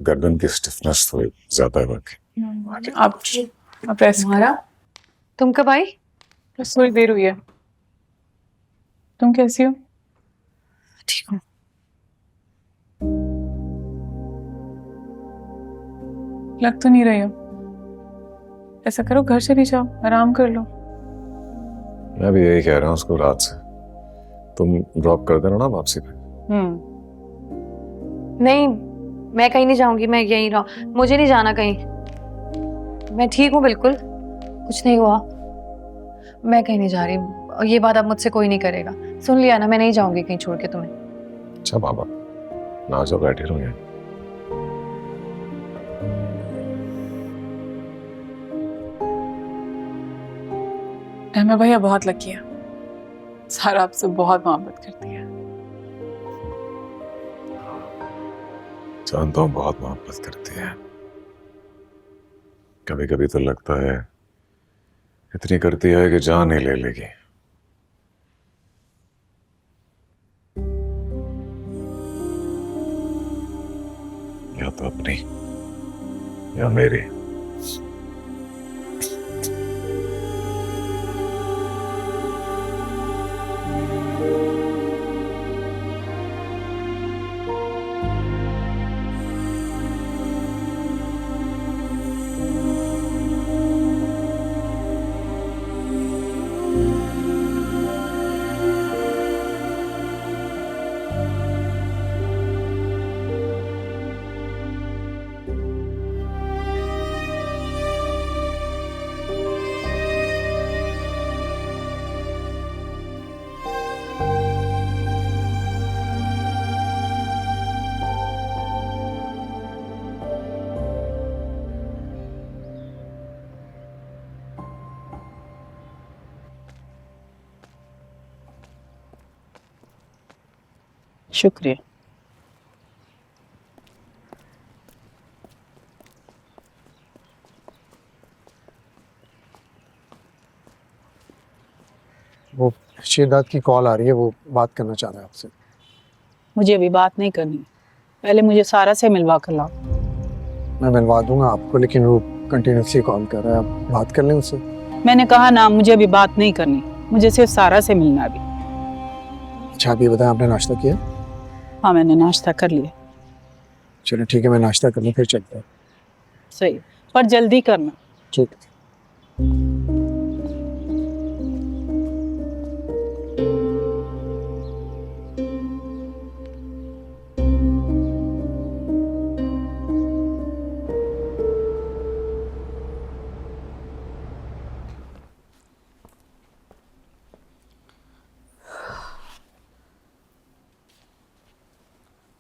गर्दन की स्टिफनेस थोड़ी ज्यादा है बाकी। आप रेस्ट तुम्हारा तुम कब आई? बस थोड़ी देर हुई है। तुम कैसी हो? ठीक हूँ। लग तो नहीं रही हो। ऐसा करो घर चली जाओ, आराम कर लो। मैं भी यही कह रहा हूँ उसको रात से, तुम ड्रॉप कर देना ना वापसी पे। नहीं, मैं कहीं नहीं जाऊंगी, मैं यहीं रहूं, मुझे नहीं जाना कहीं। मैं ठीक हूँ बिल्कुल, कुछ नहीं हुआ। मैं कहीं नहीं जा रही और ये बात अब मुझसे कोई नहीं करेगा। सुन लिया ना, मैं नहीं जाऊंगी कहीं छोड़ के तुम्हें। अच्छा बाबा, ना जाओ, बैठे रहो यहाँ। अहमद भैया बहुत लकी है, सारा आपसे बहुत मोहब्बत करती है। जानता हूँ बहुत मोहब्बत करती है, कभी कभी तो लगता है इतनी करती है कि जान ही ले लेगी। या तो अपनी या मेरी। शुक्रिया। वो शेरदाद की कॉल आ रही है, वो बात करना चाह रहा है आपसे। मुझे अभी बात नहीं करनी, पहले मुझे सारा से मिलवा कर लाओ। मैं मिलवा दूंगा आपको, लेकिन वो कंटिन्यूसली कॉल कर रहा है, आप बात कर लें उससे। मैंने कहा ना, मुझे अभी बात नहीं करनी, मुझे सिर्फ सारा से मिलना अभी। अच्छा आप ये बताएं, आपने नाश्ता किया? हाँ मैंने नाश्ता कर लिया। चलो ठीक है, मैं नाश्ता कर लूँ फिर चलते हैं। सही, पर जल्दी करना। ठीक है।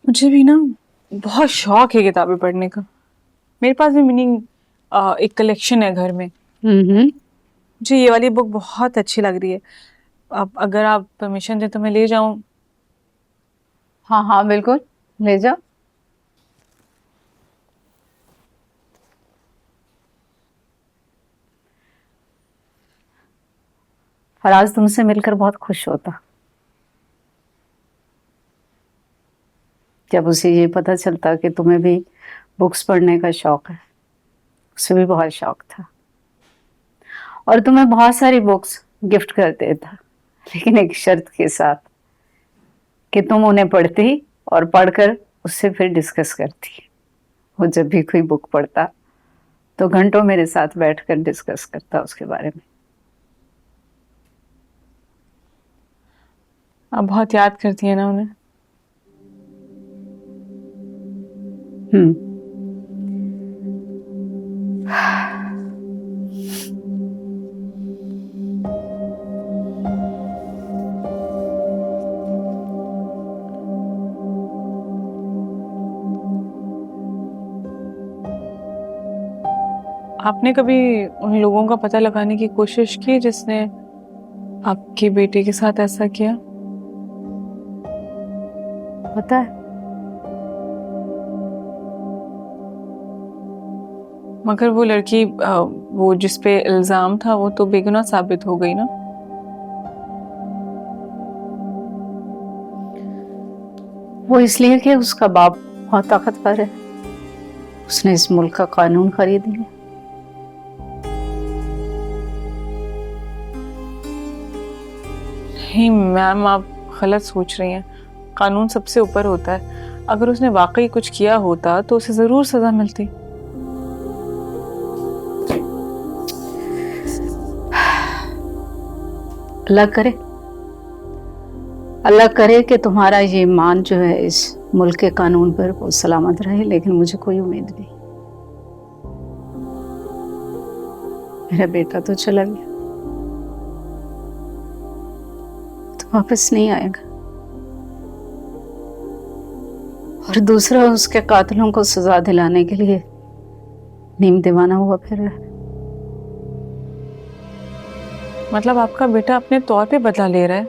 मुझे भी ना बहुत शौक है किताबें पढ़ने का। मेरे पास भी मीनिंग एक कलेक्शन है घर में। मुझे ये वाली बुक बहुत अच्छी लग रही है। अब अगर आप परमिशन दें तो मैं ले जाऊं? हाँ हाँ बिल्कुल, ले जाओ। फराज तुमसे मिलकर बहुत खुश होता जब उसे ये पता चलता कि तुम्हें भी बुक्स पढ़ने का शौक है। उसे भी बहुत शौक था और तुम्हें बहुत सारी बुक्स गिफ्ट कर देता, लेकिन एक शर्त के साथ कि तुम उन्हें पढ़ती और पढ़कर उससे फिर डिस्कस करती। वो जब भी कोई बुक पढ़ता तो घंटों मेरे साथ बैठकर डिस्कस करता उसके बारे में। आप बहुत याद करती है ना उन्हें? हम्म। आपने कभी उन लोगों का पता लगाने की कोशिश की जिसने आपकी बेटी के साथ ऐसा किया? पता है, मगर वो लड़की वो जिस पे इल्जाम था वो तो बेगुनाह साबित हो गई ना। वो इसलिए कि उसका बाप बहुत ताकतवर है उसने इस मुल्क का कानून खरीद लिया। नहीं मैम, आप गलत सोच रही हैं। कानून सबसे ऊपर होता है। अगर उसने वाकई कुछ किया होता तो उसे जरूर सजा मिलती। अल्लाह करे कि तुम्हारा ये ईमान जो है इस मुल्क के कानून पर वो सलामत रहे, लेकिन मुझे कोई उम्मीद नहीं। मेरा बेटा तो चला गया, तो वापस नहीं आएगा। और दूसरा, उसके कातिलों को सजा दिलाने के लिए नीम दीवाना हुआ फिर रहा है। मतलब आपका बेटा अपने तौर पे बदला ले रहा है?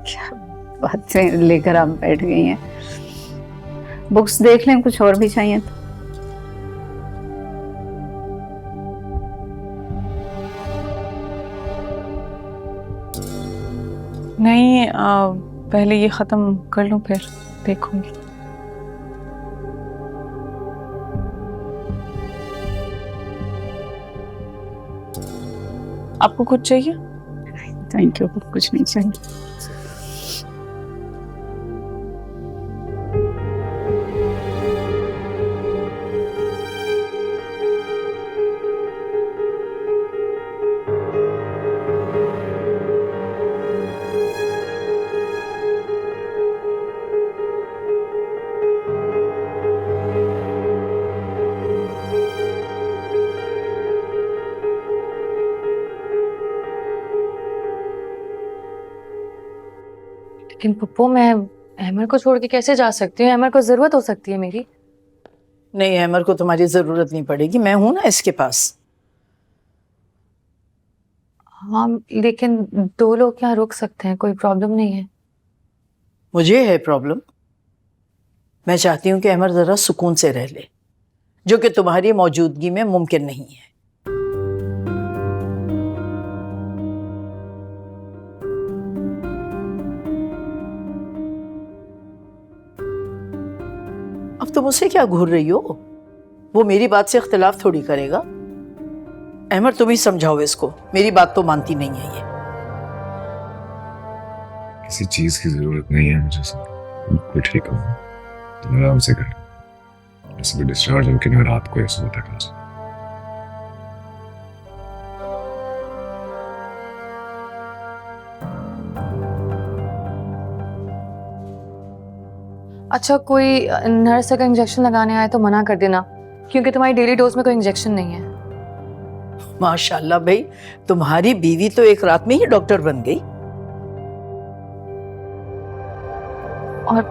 क्या बातें लेकर आप बैठ गई हैं। बुक्स देख लें, कुछ और भी चाहिए तो। नहीं, पहले ये खत्म कर लूं फिर देखूंगी। आपको कुछ चाहिए? थैंक यू, कुछ नहीं चाहिए। लेकिन पप्पू, मैं अहमर को छोड़ के कैसे जा सकती हूँ? अहमर को जरूरत हो सकती है मेरी। नहीं, अहमर को तुम्हारी जरूरत नहीं पड़ेगी, मैं हूं ना इसके पास। हाँ, लेकिन 2 लोग यहाँ रुक सकते हैं, कोई प्रॉब्लम नहीं है। मुझे है प्रॉब्लम। मैं चाहती हूँ कि अहमर जरा सुकून से रह ले, जो कि तुम्हारी मौजूदगी में मुमकिन नहीं है। अब तुम उसे क्या घूर रही हो? वो मेरी बात से इख्तिलाफ थोड़ी करेगा। अहमर, तुम ही समझाओ इसको, मेरी बात तो मानती नहीं है ये। किसी चीज की जरूरत नहीं है मुझे सर, बिल्कुल ठीक हूँ। तुम आराम से कर, ऐसे भी डिस्चार्ज होकर मैं रात को या सुबह तक आ जाऊँ। अच्छा, कोई नर्स अगर इंजेक्शन लगाने आए तो मना कर देना, क्योंकि तुम्हारी डेली डोज में कोई इंजेक्शन नहीं है। माशाल्लाह भाई, तुम्हारी बीवी तो एक रात में ही डॉक्टर बन गई। और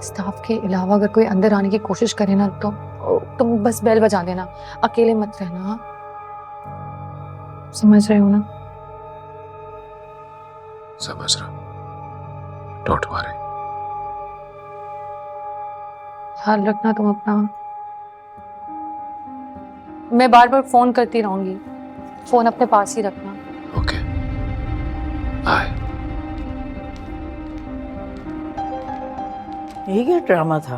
स्टाफ के अलावा अगर कोई अंदर आने की कोशिश करे ना, तो तुम बस बेल बजा देना, अकेले मत रहना। हाँ, समझ रहे हो ना? समझ रहा, डोंट वरी। ख्याल रखना तुम अपना। मैं बार बार फोन करती रहूंगी, फोन अपने पास ही रखना। Okay, bye. ये क्या ड्रामा था?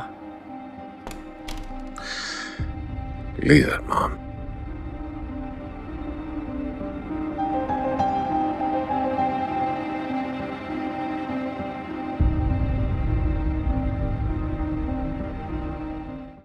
Leader mom.